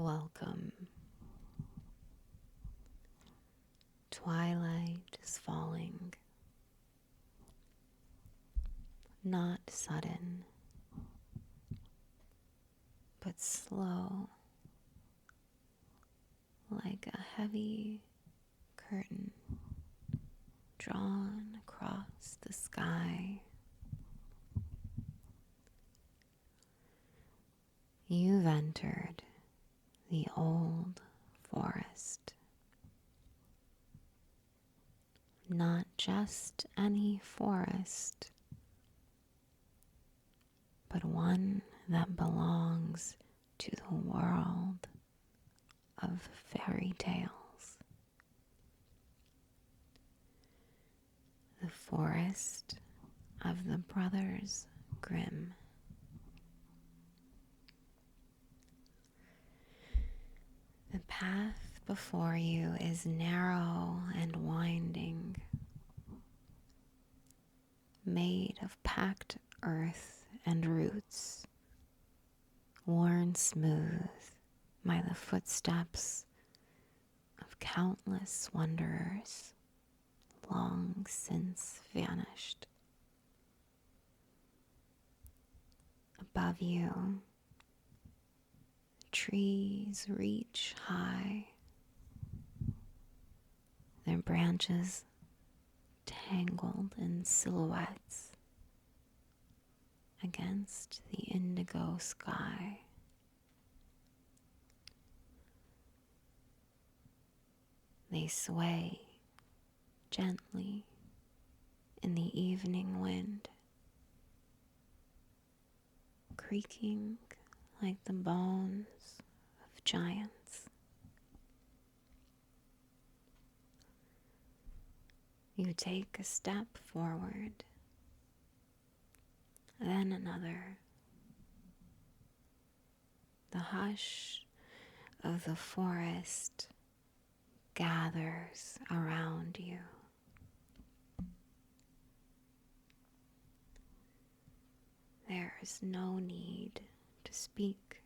Welcome. Twilight is falling, not sudden, but slow, like a heavy curtain drawn across the sky. You've entered the old forest. Not just any forest, but one that belongs to the world of fairy tales. The forest of the Brothers Grimm. The path before you is narrow and winding, made of packed earth and roots, worn smooth by the footsteps of countless wanderers long since vanished. Above you, trees reach high, their branches tangled in silhouettes against the indigo sky. They sway gently in the evening wind, creaking like the bones of giants. You take a step forward, then another. The hush of the forest gathers around you. There is no need to speak.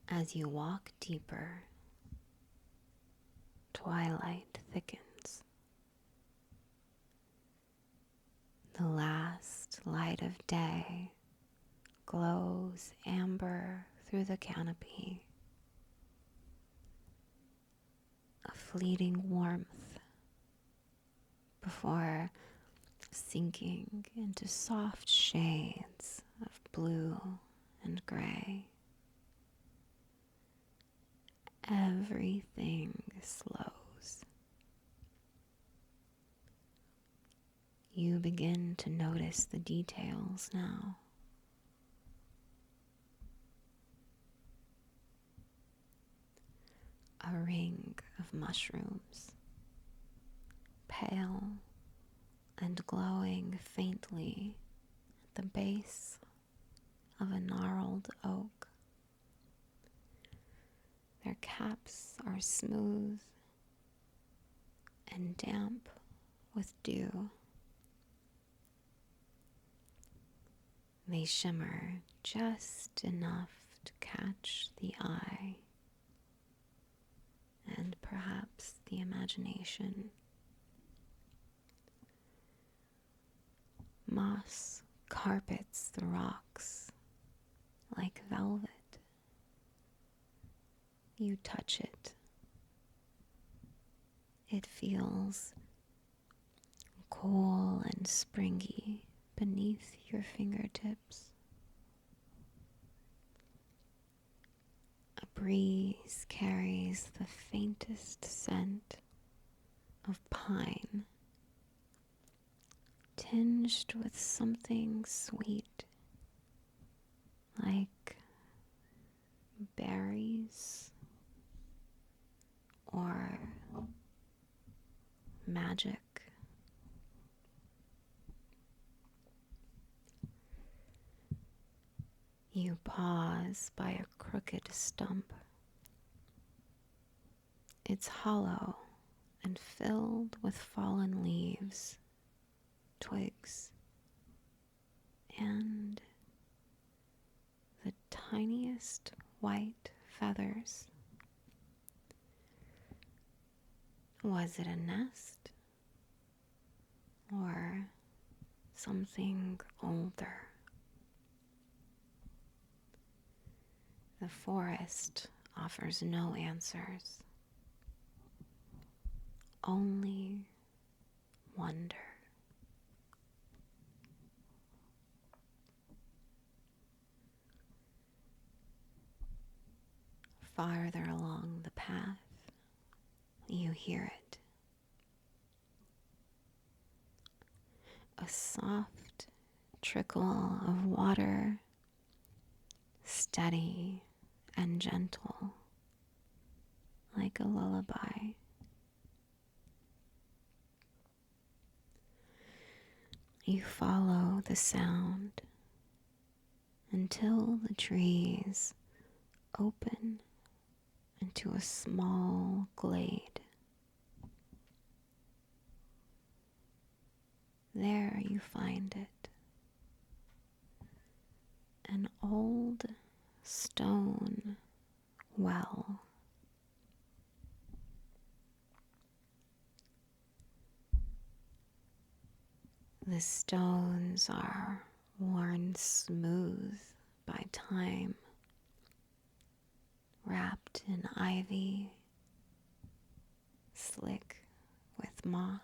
As you walk deeper, twilight thickens. The last light of day glows amber through the canopy. A fleeting warmth before sinking into soft shades of blue and gray. Everything slows. You begin to notice the details now. A ring of mushrooms, pale and glowing faintly at the base of a gnarled oak. Their caps are smooth and damp with dew. They shimmer just enough to catch the eye and perhaps the imagination. Moss carpets the rocks like velvet. You touch it. It feels cool and springy beneath your fingertips. A breeze carries the faintest scent of pine, tinged with something sweet, like berries or magic. You pause by a crooked stump. It's hollow and filled with fallen leaves, twigs, and tiniest white feathers. Was it a nest or something older? The forest offers no answers, only wonder. Farther along the path, you hear it. A soft trickle of water, steady and gentle, like a lullaby. You follow the sound until the trees open into a small glade. There you find it, an old stone well. The stones are worn smooth by time, wrapped in ivy, slick with moss.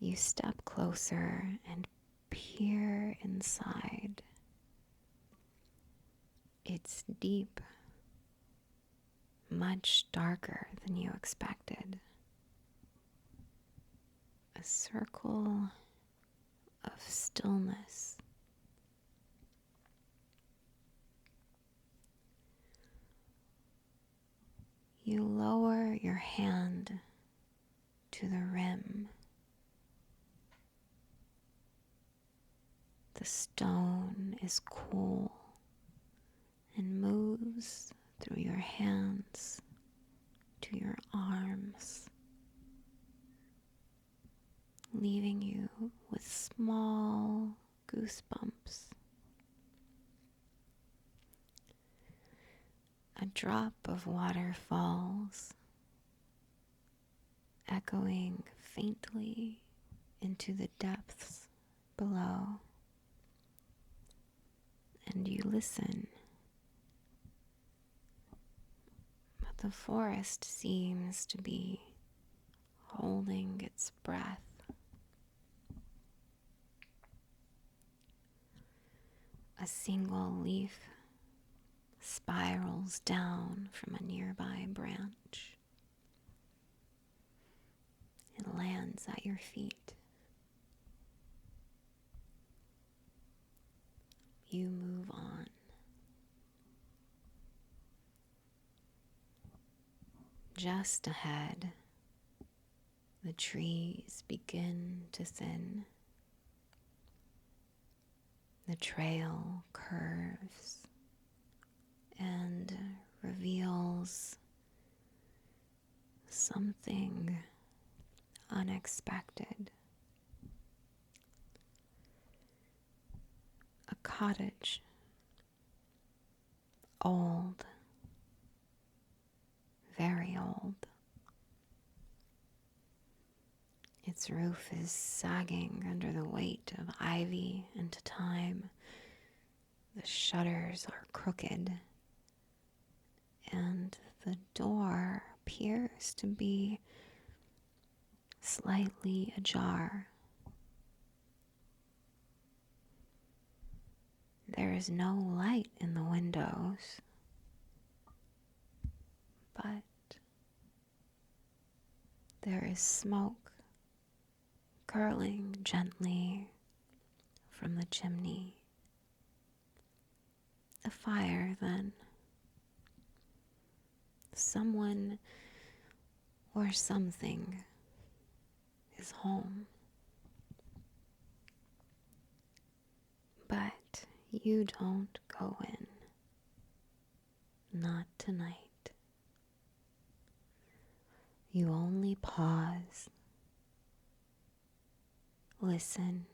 You step closer and peer inside. It's deep, much darker than you expected. A circle of stillness. You lower your hand to the rim. The stone is cool and moves through your hands to your arms, leaving you with small goosebumps. A drop of water falls, echoing faintly into the depths below, and you listen. But the forest seems to be holding its breath. A single leaf spirals down from a nearby branch. It lands at your feet. You move on. Just ahead, the trees begin to thin. The trail curves and reveals something unexpected. A cottage, old, very old. Its roof is sagging under the weight of ivy and time. The shutters are crooked, and the door appears to be slightly ajar. There is no light in the windows, but there is smoke curling gently from the chimney. A fire, then. Someone or something is home. But you don't go in. Not tonight. You only pause, listen,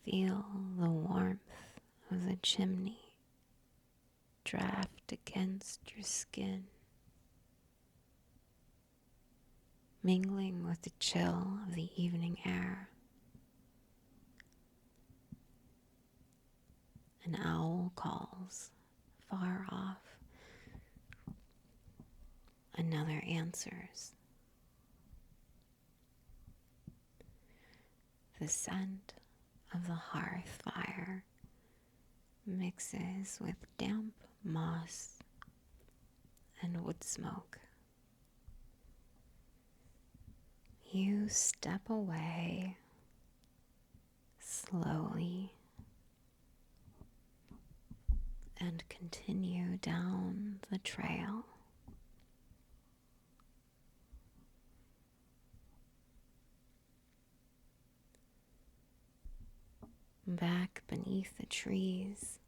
Feel the warmth of the chimney draft against your skin, mingling with the chill of the evening air. An owl calls far off. Another answers. The scent of the hearth fire mixes with damp moss and wood smoke. You step away slowly and continue down the trail. Back beneath the trees,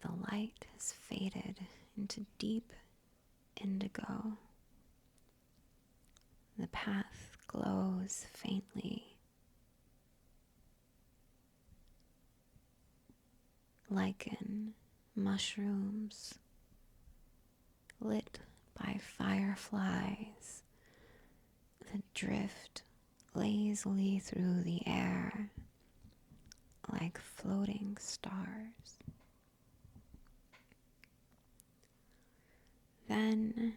the light has faded into deep indigo. The path glows faintly, lichen mushrooms lit by fireflies that drift lazily through the air like floating stars. Then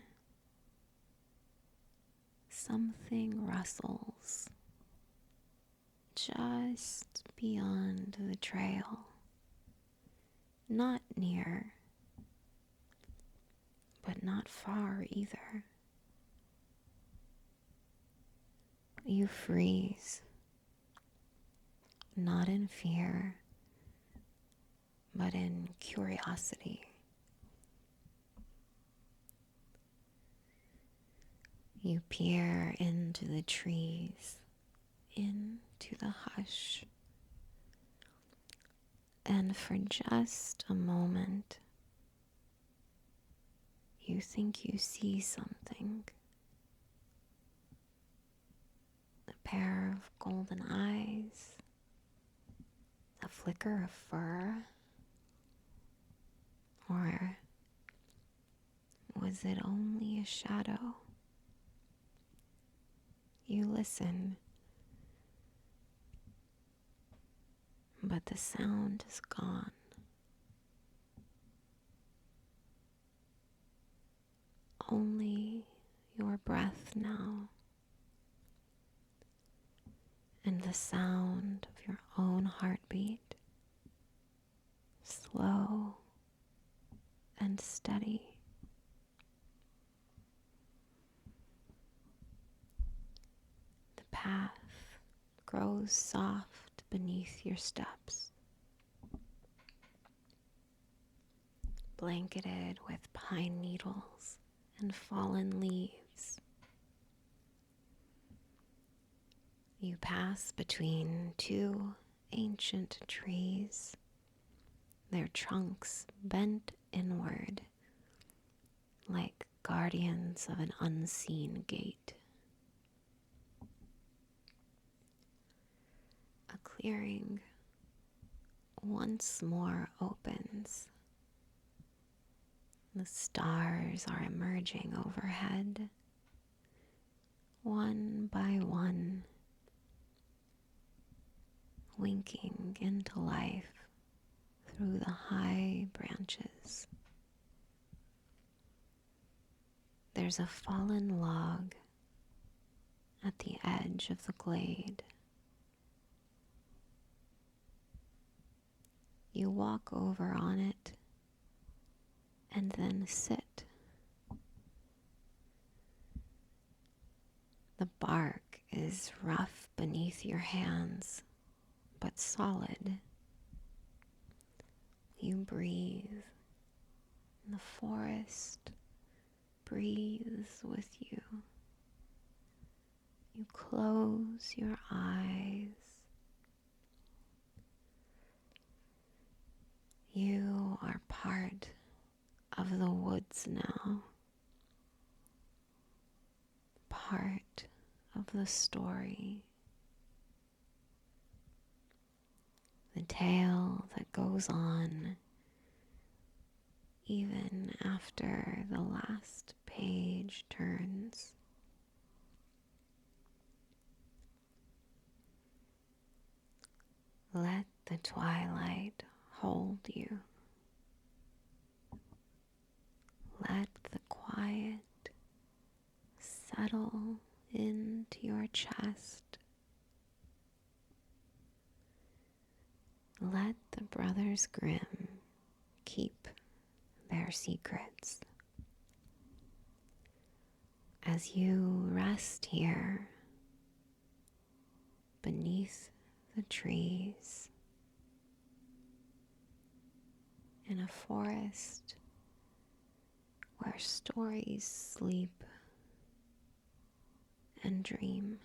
something rustles just beyond the trail, not near, but not far either. You freeze, not in fear, but in curiosity. You peer into the trees, into the hush, and for just a moment, you think you see something. A pair of golden eyes, a flicker of fur, or was it only a shadow? You listen, but the sound is gone. Only your breath now, and the sound of your own heartbeat, slow and steady. The path grows soft beneath your steps, blanketed with pine needles and fallen leaves. You pass between two ancient trees, their trunks bent inward like guardians of an unseen gate. A clearing once more opens. The stars are emerging overhead, one by one, winking into life through the high branches. There's a fallen log at the edge of the glade. You walk over on it and then sit. The bark is rough beneath your hands, but solid. You breathe, and the forest breathes with you. You close your eyes. You are part of the woods now, part of the story. the tale that goes on even after the last page turns. Let the twilight hold you. Let the quiet settle into your chest. Let the Brothers Grimm keep their secrets. As you rest here beneath the trees in a forest where stories sleep and dream.